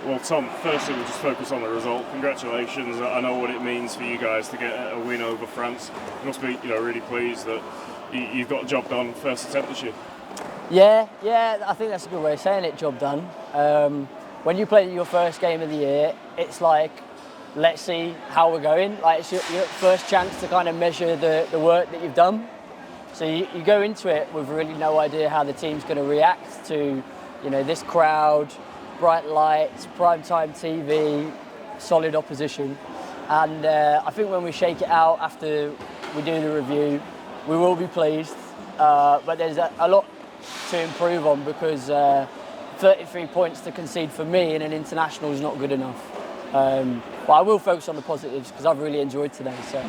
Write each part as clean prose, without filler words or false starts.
Well, Tom, firstly, we'll just focus on the result. Congratulations. I know what it means for you guys to get a win over France. You must be, really pleased that you've got the job done first attempt this year. Yeah, I think that's a good way of saying it, job done. When you play your first game of the year, it's like, let's see how we're going. Like, it's your first chance to kind of measure the work that you've done. So you go into it with really no idea how the team's going to react to, this crowd, bright lights, primetime TV, solid opposition. And I think when we shake it out after we do the review, we will be pleased. But there's a lot to improve on, because 33 points to concede for me in an international is not good enough. But I will focus on the positives, because I've really enjoyed today. So.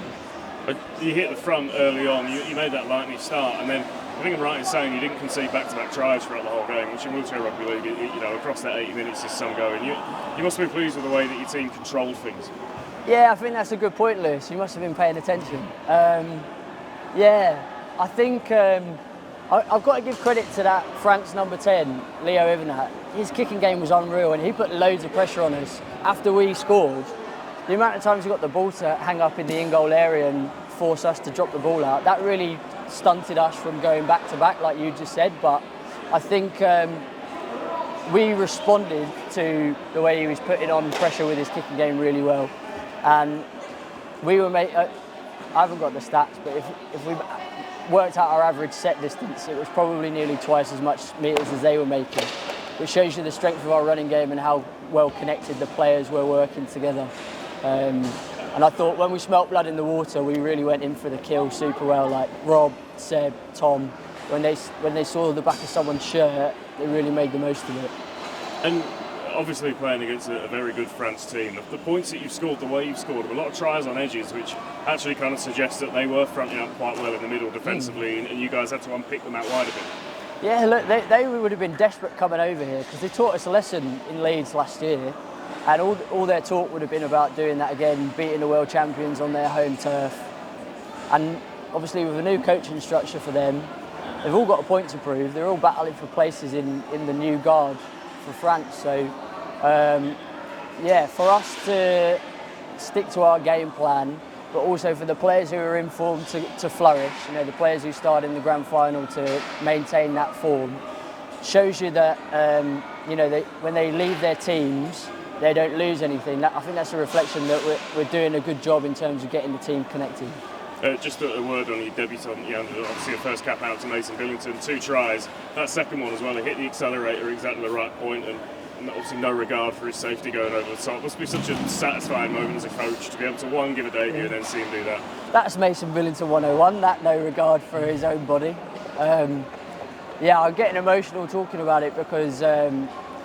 You hit the front early on, you made that lightning start, and then I think I'm right in saying you didn't concede back-to-back tries throughout the whole game, which in wheelchair rugby league, across that 80 minutes is some going. You must be pleased with the way that your team controlled things. Yeah, I think that's a good point, Lewis. You must have been paying attention. I think I've got to give credit to that France number 10, Leo Ivanat. His kicking game was unreal, and he put loads of pressure on us. After we scored, the amount of times we got the ball to hang up in the in-goal area and force us to drop the ball out, that really stunted us from going back-to-back, like you just said. But I think we responded to the way he was putting on pressure with his kicking game really well. And we were I haven't got the stats, but if we worked out our average set distance, it was probably nearly twice as much metres as they were making, which shows you the strength of our running game and how well connected the players were working together. And I thought when we smelt blood in the water, we really went in for the kill super well. Like Rob, Seb, Tom, when they saw the back of someone's shirt, they really made the most of it. And obviously playing against a very good France team, the points that you've scored, the way you've scored them, a lot of tries on edges, which actually kind of suggests that they were fronting up quite well in the middle defensively, and you guys had to unpick them out wide a bit. Yeah, look, they would have been desperate coming over here, because they taught us a lesson in Leeds last year, and all their talk would have been about doing that again, beating the world champions on their home turf. And obviously with a new coaching structure for them, they've all got a point to prove. They're all battling for places in the new guard for France. So for us to stick to our game plan, but also for the players who are in form to flourish, the players who started in the grand final to maintain that form, shows you that when they leave their teams, they don't lose anything. I think that's a reflection that we're doing a good job in terms of getting the team connected. Just a word on your debutant, obviously your first cap out to Mason Billington, 2 tries. That second one as well, he hit the accelerator exactly the right point, and obviously no regard for his safety going over the top. It must be such a satisfying moment as a coach to be able to, give a debut and then see him do that. That's Mason Billington 101, that no regard for his own body. I'm getting emotional talking about it, because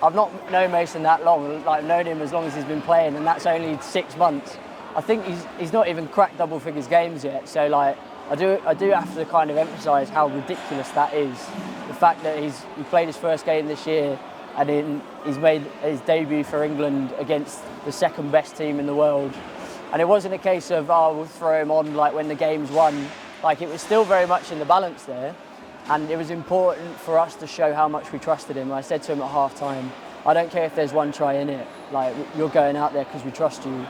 I've not known Mason that long. I've known him as long as he's been playing, and that's only 6 months. I think he's not even cracked double figures games yet. So I do have to kind of emphasise how ridiculous that is. The fact that he played his first game this year, and he's made his debut for England against the second best team in the world. And it wasn't a case of we'll throw him on when the game's won. It was still very much in the balance there. And it was important for us to show how much we trusted him. I said to him at half-time, I don't care if there's 1 try in it. You're going out there because we trust you.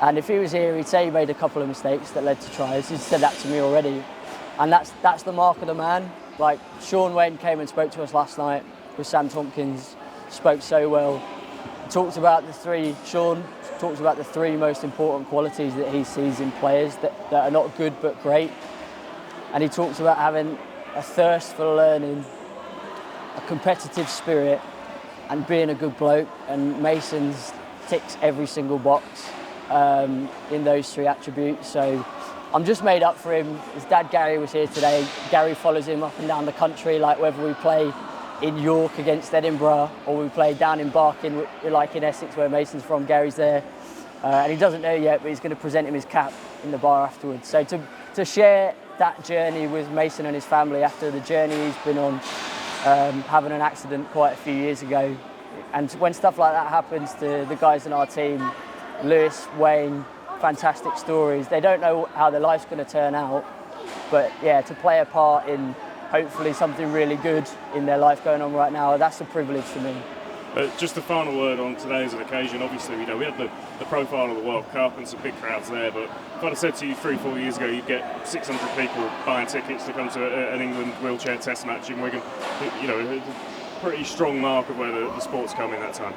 And if he was here, he'd say he made a couple of mistakes that led to tries. He's said that to me already. And that's the mark of the man. Sean Wayne came and spoke to us last night with Sam Tompkins, spoke so well. Sean talked about the 3 most important qualities that he sees in players that are not good but great. And he talks about having a thirst for learning, a competitive spirit, and being a good bloke. And Mason's ticks every single box in those 3 attributes. So I'm just made up for him. His dad Gary was here today. Gary follows him up and down the country, whether we play in York against Edinburgh or we play down in Barking, in Essex where Mason's from. Gary's there, and he doesn't know yet, but he's going to present him his cap in the bar afterwards. So to share that journey with Mason and his family after the journey he's been on, having an accident quite a few years ago, and when stuff like that happens to the guys in our team, Lewis, Wayne, fantastic stories. They don't know how their life's going to turn out, but to play a part in hopefully something really good in their life going on right now, that's a privilege for me. Just a final word on today as an occasion. Obviously, we had the profile of the World Cup and some big crowds there, but if I'd have said to you 3-4 years ago you'd get 600 people buying tickets to come to an England wheelchair test match in Wigan, a pretty strong mark of where the sport's come in that time.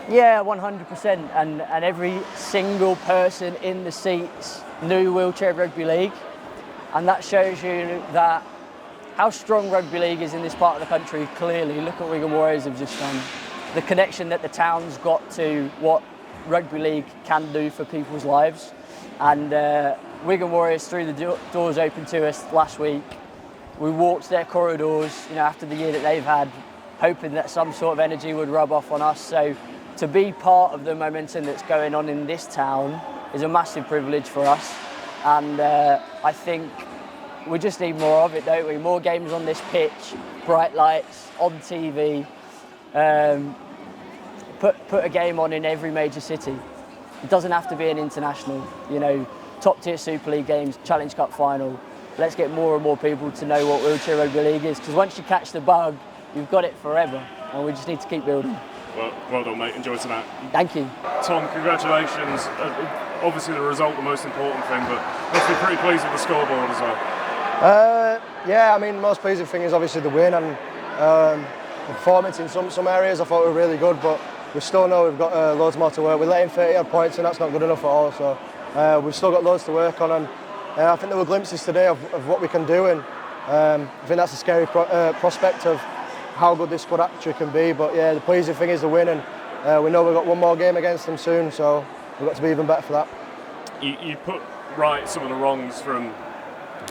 Yeah, 100%, and every single person in the seats knew wheelchair rugby league, and that shows you that how strong rugby league is in this part of the country. Clearly, look what Wigan Warriors have just done. The connection that the town's got to what rugby league can do for people's lives, and Wigan Warriors threw the doors open to us last week. We walked their corridors, after the year that they've had, hoping that some sort of energy would rub off on us. So to be part of the momentum that's going on in this town is a massive privilege for us, and I think we just need more of it, don't we? More games on this pitch, bright lights, on TV. Put a game on in every major city. It doesn't have to be an international, top tier Super League games, Challenge Cup final. Let's get more and more people to know what wheelchair rugby league is, because once you catch the bug, you've got it forever, and we just need to keep building. Well done, mate. Enjoy tonight. Thank you. Tom, congratulations. Obviously the result the most important thing, but must be pretty pleased with the scoreboard as well. Yeah, I mean, the most pleasing thing is obviously the win, and the performance in some areas I thought were really good, but we still know we've got loads more to work. We're letting 30 odd points, and that's not good enough at all, so we've still got loads to work on, and I think there were glimpses today of what we can do, and I think that's a scary prospect of how good this squad actually can be. But yeah, the pleasing thing is the win, and we know we've got one more game against them soon, so we've got to be even better for that. You put right some of the wrongs from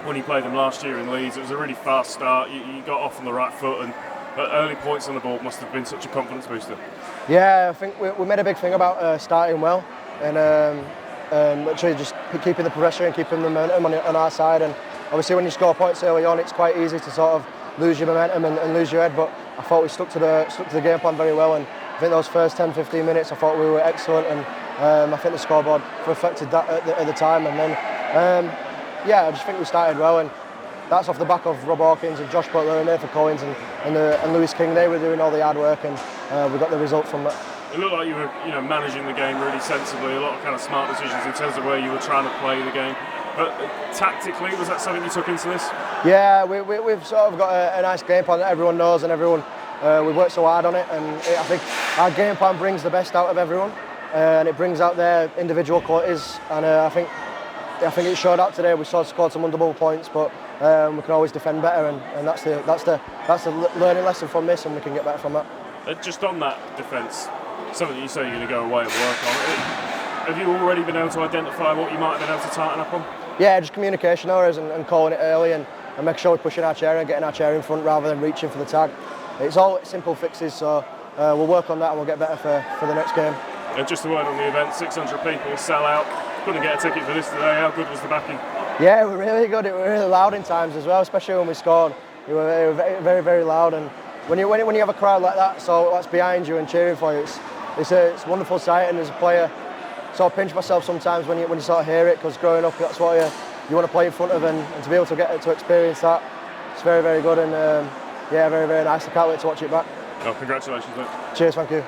when you played them last year in Leeds. It was a really fast start. You got off on the right foot, and early points on the board must have been such a confidence booster. Yeah, I think we made a big thing about starting well, and literally just keeping the pressure and keeping the momentum on our side. And obviously when you score points early on, it's quite easy to sort of lose your momentum and lose your head, but I thought we stuck to the game plan very well, and I think those first 10-15 minutes I thought we were excellent, and I think the scoreboard reflected that at the time. And then I just think we started well, and that's off the back of Rob Hawkins and Josh Butler and Nathan Collins and Lewis King. They were doing all the hard work, and we got the result from that. It looked like you were managing the game really sensibly, a lot of kind of smart decisions in terms of where you were trying to play the game. But tactically, was that something you took into this? Yeah, we've sort of got a nice game plan that everyone knows, and we've worked so hard on it, and I think our game plan brings the best out of everyone, and it brings out their individual qualities, and I think it showed out today. We scored some wonderful points, but we can always defend better, and that's the learning lesson from this, and we can get better from that. Just on that defence, something you say you're going to go away and work on. Have you already been able to identify what you might have been able to tighten up on? Yeah, just communication errors and calling it early, and making sure we're pushing our chair and getting our chair in front rather than reaching for the tag. It's all simple fixes, so we'll work on that and we'll get better for the next game. And just a word on the event, 600 people, sell out. Couldn't get a ticket for this today. How good was the backing? Yeah, we were really good. It was really loud in times as well, especially when we scored. We were very, very, very loud, and when you have a crowd like that, so that's behind you and cheering for you, it's a wonderful sight. And as a player, sort of pinch myself sometimes when you sort of hear it, because growing up that's what you want to play in front of, and to be able to get to experience that, it's very, very good, and very, very nice. I can't wait to watch it back. Congratulations, mate. Cheers, thank you.